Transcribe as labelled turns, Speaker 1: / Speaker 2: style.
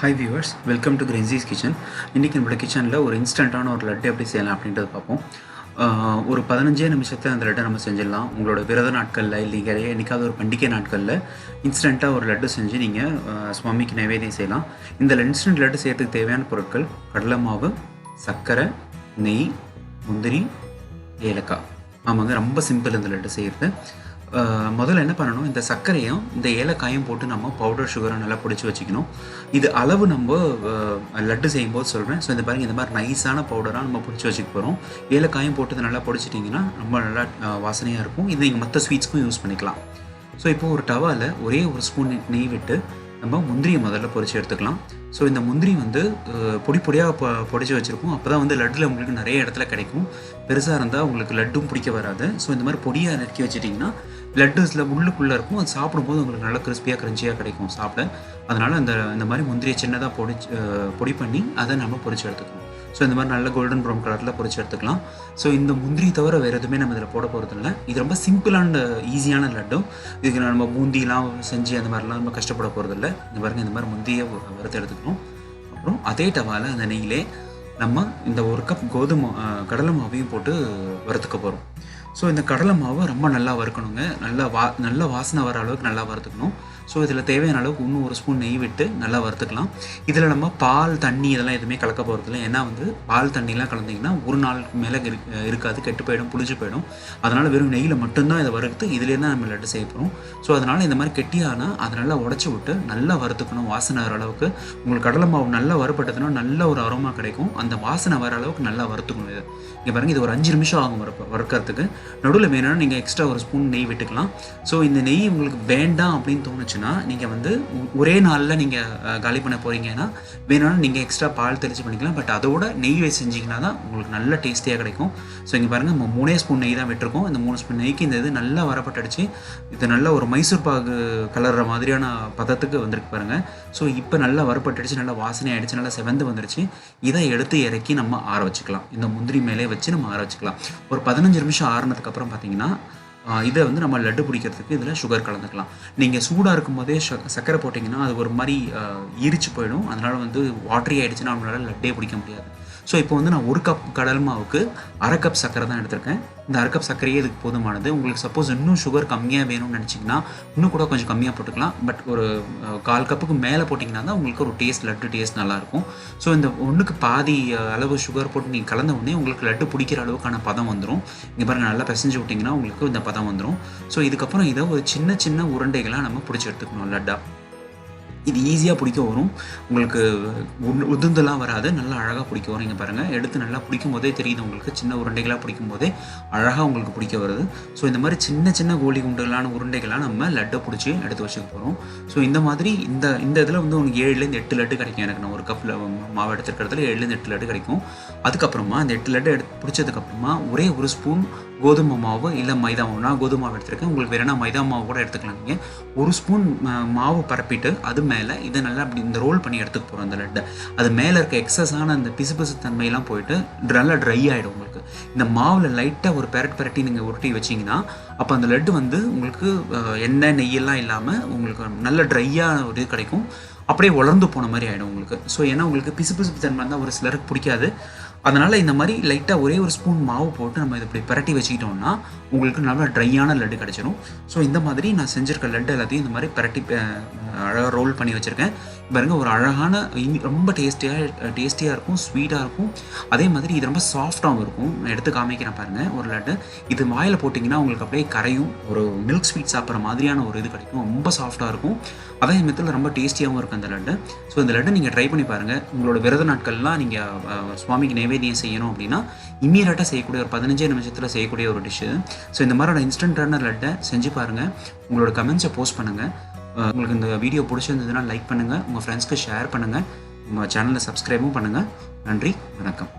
Speaker 1: Hi viewers, welcome to கிரென்ஸீஸ் kitchen. இன்றைக்கி நம்மளோட கிச்சனில் ஒரு இன்ஸ்டண்ட்டான ஒரு லட்டு எப்படி செய்யலாம் அப்படின்றது பார்ப்போம். ஒரு 15 நிமிஷத்தில் அந்த லட்டை நம்ம செஞ்சிடலாம். உங்களோட விரத நாட்களில் இல்லை என்றைக்காவது ஒரு பண்டிகை நாட்களில் இன்ஸ்டண்ட்டாக ஒரு லட்டு செஞ்சு நீங்கள் சுவாமிக்கு நைவேத்தியம் செய்யலாம். இந்த இன்ஸ்டன்ட் லட்டு செய்யறதுக்கு தேவையான பொருட்கள் கடலை மாவு, சர்க்கரை, நெய், முந்திரி, ஏலக்காய். ஆமாங்க, ரொம்ப சிம்பிள் இந்த லட்டு செய்கிறது. முதல்ல என்ன பண்ணணும், இந்த சர்க்கரையும் இந்த ஏலக்காயும் போட்டு நம்ம பவுடர் சுகரை நல்லா பிடிச்சி வச்சுக்கணும். இது அளவு நம்ம லட்டு செய்யும்போது சொல்கிறேன். ஸோ இந்த பாருங்கள், இந்த மாதிரி நைஸான பவுடராக நம்ம பிடிச்சி வச்சுக்க போகிறோம். ஏலக்காயும் போட்டு இதை நல்லா பிடிச்சிட்டிங்கன்னா ரொம்ப நல்லா வாசனையாக இருக்கும். இது நீங்கள் மற்ற ஸ்வீட்ஸ்க்கும் யூஸ் பண்ணிக்கலாம். ஸோ இப்போது ஒரு டவாவில் ஒரே ஒரு ஸ்பூன் நெய் விட்டு நம்ம முந்திரியை முதல்ல பொரிச்சு எடுத்துக்கலாம். ஸோ இந்த முந்திரி பொடி பொடியாக பொடிச்சு வச்சுருக்கோம். அப்போ தான் லட்டில் உங்களுக்கு நிறைய இடத்துல கிடைக்கும். பெருசாக இருந்தால் உங்களுக்கு லட்டும் பிடிக்க வராது. ஸோ இந்த மாதிரி பொடியாக நறுக்கி வச்சுட்டிங்கன்னா லட்டுஸில் உள்ளுக்குள்ளே இருக்கும். அது சாப்பிடும்போது உங்களுக்கு நல்லா கிறிஸ்பியாக கிரன்ச்சியாக கிடைக்கும் சாப்பிட. அதனால் இந்த மாதிரி முந்திரியை சின்னதாக பொடி பண்ணி அதை நம்ம பொரிச்சு எடுத்துக்கணும். ஸோ இந்த மாதிரி நல்ல கோல்டன் ப்ரௌன் கலரில் பொரிச்சு எடுத்துக்கலாம். ஸோ இந்த முந்திரி தவிர வேறு எதுவுமே நம்ம இதில் போட போகிறது இல்லை. இது ரொம்ப சிம்பிளான ஈஸியான லட்டு. இதுக்கு நம்ம பூந்திலாம் செஞ்சு அந்த மாதிரிலாம் நம்ம கஷ்டப்பட போகிறது இல்லை. இந்த பாருங்கள், இந்த மாதிரி முந்தியை வறுத்து எடுத்துக்கணும். அப்புறம் அதே டவாவில் அந்த நெய்யிலே நம்ம இந்த 1 கப் கடலை மாவையும் போட்டு வறுத்துக்க போகிறோம். ஸோ இந்த கடலை மாவை ரொம்ப நல்லா வறுக்கணுங்க. நல்ல வாசனை வர அளவுக்கு நல்லா வறுத்துக்கணும். ஸோ இதில் தேவையான அளவுக்கு இன்னும் 1 ஸ்பூன் நெய் விட்டு நல்லா வறுத்துக்கலாம். இதில் நம்ம பால், தண்ணி இதெல்லாம் எதுவுமே கலக்க போகிறதில்ல. ஏன்னா பால் தண்ணிலாம் கலந்திங்கன்னா ஒரு நாளுக்கு மேலே இருக்காது, கெட்டு போயிடும், புளிச்சு போயிடும். அதனால் வெறும் நெய்யில் மட்டும்தான் இதை வறுத்து இதிலே தான் நம்ம லட்டு செய்ய போகிறோம். ஸோ அதனால் இந்த மாதிரி கெட்டியானால் அதை நல்லா உடச்சி விட்டு நல்லா வறுத்துக்கணும். வாசனை வர அளவுக்கு உங்களுக்கு கடலை மாவு நல்லா வறுப்பட்டதுன்னா நல்ல ஒரு அரோமா கிடைக்கும். அந்த வாசனை வர அளவுக்கு நல்லா வறுத்துக்கணும். இது இங்கே பாருங்கள், இது ஒரு 5 நிமிஷம் ஆகும் வறுக்கிறதுக்கு. நடுவில் வேணும்னா நீங்கள் எக்ஸ்ட்ரா 1 ஸ்பூன் நெய் விட்டுக்கலாம். ஸோ இந்த நெய் உங்களுக்கு வேண்டாம் அப்படின்னு தோணுச்சுன்னா நீங்கள் ஒரே நாளில் நீங்கள் காலி பண்ண போகிறீங்கன்னா வேணும்னா நீங்கள் எக்ஸ்ட்ரா பால் தெளிச்சு பண்ணிக்கலாம். பட் அதோட நெய் வச்சு செஞ்சிங்கன்னா தான் உங்களுக்கு நல்ல டேஸ்டியாக கிடைக்கும். ஸோ இங்கே பாருங்கள், நம்ம 3 ஸ்பூன் நெய் தான் விட்டுருக்கோம். இந்த 3 ஸ்பூன் நெய்க்கு இந்த இது நல்லா வரப்பட்டுடுச்சு. இது நல்ல ஒரு மைசூர் பாகு கலர்ற மாதிரியான பதத்துக்கு வந்திருக்கு பாருங்கள். ஸோ இப்போ நல்லா வரப்பட்டுடுச்சு, நல்லா வாசனை ஆகிடுச்சு, நல்லா செவந்து வந்துடுச்சு. இதை எடுத்து இறக்கி நம்ம ஆற வச்சுக்கலாம். இந்த முந்திரி மேலே வச்சு நம்ம ஆற வச்சுக்கலாம். ஒரு 15 நிமிஷம் ஆறுனதுக்கப்புறம் பார்த்தீங்கன்னா இதை நம்ம லட்டு பிடிக்கிறதுக்கு இதில் சுகர் கலந்துக்கலாம். நீங்கள் சூடாக இருக்கும் போதே சர்க்கரை போட்டிங்கன்னா அது ஒரு மாதிரி ஈரிச்சு போயிடும். அதனால் வாட்டரி ஆகிடுச்சுன்னா நம்மளால் லட்டே பிடிக்க முடியாது. ஸோ இப்போ நான் 1 கப் கடல் மாவுக்கு 1/2 கப் சர்க்கரை தான் எடுத்திருக்கேன். இந்த 1/2 கப் சர்க்கரையே இதுக்கு போதுமானது. உங்களுக்கு சப்போஸ் இன்னும் சுகர் கம்மியாக வேணும்னு நினச்சிங்கன்னா இன்னும் கூட கொஞ்சம் கம்மியாக போட்டுக்கலாம். பட் ஒரு 1/4 கப்புக்கு மேலே போட்டிங்கன்னா தான் உங்களுக்கு ஒரு லட்டு டேஸ்ட் நல்லாயிருக்கும். ஸோ இந்த 1க்கு பாதி அளவு சுகர் போட்டு நீங்கள் கலந்த உடனே உங்களுக்கு லட்டு பிடிக்கிற அளவுக்கான பதம் வந்துடும். இங்கே பாருங்கள், நல்லா பிசைஞ்சு விட்டிங்கன்னா உங்களுக்கு இந்த பதம் வந்துடும். ஸோ இதுக்கப்புறம் இதை ஒரு சின்ன சின்ன உருண்டைகளாக நம்ம பிடிச்சி எடுத்துக்கணும் லட்டா. இது ஈஸியாக பிடிக்க வரும். உங்களுக்கு உதிர்ந்துலாம் வராது, நல்லா அழகாக பிடிக்க வரும். இங்கே பாருங்கள், எடுத்து நல்லா பிடிக்கும் போதே தெரியுது உங்களுக்கு. சின்ன உருண்டைகளாக பிடிக்கும் போதே அழகாக உங்களுக்கு பிடிக்க வருது. ஸோ இந்த மாதிரி சின்ன சின்ன கோழி குண்டுகளான உருண்டைகளாக நம்ம லட்டை பிடிச்சி எடுத்து வச்சுக்க போகிறோம். ஸோ இந்த மாதிரி இந்த இதில் உங்களுக்கு 7லேருந்து 8 லட்டு கிடைக்கும். எனக்கு நான் 1 கப்பில் மாவு எடுத்துருக்கிறதுல 7லேருந்து 8 லட்டு கிடைக்கும். அதுக்கப்புறமா இந்த 8 லட்டு பிடிச்சதுக்கப்புறமா ஒரே 1 ஸ்பூன் கோதுமை மாவு இல்லை மைதா மாவு, நான் கோதுமை மாவு எடுத்துருக்கேன். உங்களுக்கு வேணும்னா மைதா மாவு கூட எடுத்துக்கலாம். நீங்கள் 1 ஸ்பூன் மாவு பரப்பிட்டு அது மேலே இதை நல்லா அப்படி இந்த ரோல் பண்ணி எடுத்துக்க போகிறோம். அந்த லட்டை அது மேலே இருக்க எக்ஸஸான அந்த பிசு தன்மையெல்லாம் போயிட்டு நல்லா ட்ரை ஆகிடும். உங்களுக்கு இந்த மாவில் லைட்டாக ஒரு பெரட்டி நீங்கள் உருட்டி வச்சிங்கன்னா அப்போ அந்த லட்டு உங்களுக்கு எண்ணெய் நெய்யெல்லாம் இல்லாமல் உங்களுக்கு நல்ல ட்ரையாக ஒரு இது கிடைக்கும். அப்படியே வளர்ந்து போன மாதிரி ஆகிடும் உங்களுக்கு. ஸோ ஏன்னா உங்களுக்கு பிசு தன்மை இருந்தால் ஒரு சிலருக்கு பிடிக்காது. அதனால் இந்த மாதிரி லைட்டாக ஒரே 1 ஸ்பூன் மாவு போட்டு நம்ம இதை இப்படி பரட்டி வச்சுக்கிட்டோம்னா உங்களுக்கு நல்லா ட்ரையான லட்டு கிடச்சிடும். ஸோ இந்த மாதிரி நான் செஞ்சுருக்க லட்டு எல்லாத்தையும் இந்த மாதிரி பரட்டி அழகாக ரோல் பண்ணி வச்சுருக்கேன். பாருங்க, ஒரு அழகான ரொம்ப டேஸ்டியாக இருக்கும், ஸ்வீட்டாக இருக்கும். அதே மாதிரி இது ரொம்ப சாஃப்டாகவும் இருக்கும். நான் எடுத்து காமிக்கிறேன் பாருங்கள் ஒரு லட்டு. இது வாயில் போட்டிங்கன்னா உங்களுக்கு அப்படியே கரையும். ஒரு மில்க் ஸ்வீட் சாப்பிட்ற மாதிரியான ஒரு இது கிடைக்கும். ரொம்ப சாஃப்டாக இருக்கும். அதே மெத்தில் ரொம்ப டேஸ்டியாகவும் இருக்கும் அந்த லட்டு. ஸோ இந்த லட்டு நீங்கள் ட்ரை பண்ணி பாருங்கள். உங்களோட விரத நாட்கள்லாம் நீங்கள் சுவாமிக்கு நைவேத்தியம் செய்யணும் அப்படின்னா இம்மீடியட்டாக செய்யக்கூடிய ஒரு 15 நிமிஷத்தில் செய்யக்கூடிய ஒரு டிஷ்ஷு. ஸோ இந்த மாதிரியான இன்ஸ்டன்டான லட்டை செஞ்சு பாருங்கள். உங்களோட கமெண்ட்ஸை போஸ்ட் பண்ணுங்கள். உங்களுக்கு இந்த வீடியோ பிடிச்சிருந்ததுன்னா லைக் பண்ணுங்கள், உங்கள் ஃப்ரெண்ட்ஸ்க்கு ஷேர் பண்ணுங்கள், உங்கள் சேனலை சப்ஸ்கிரைபும் பண்ணுங்கள். நன்றி, வணக்கம்.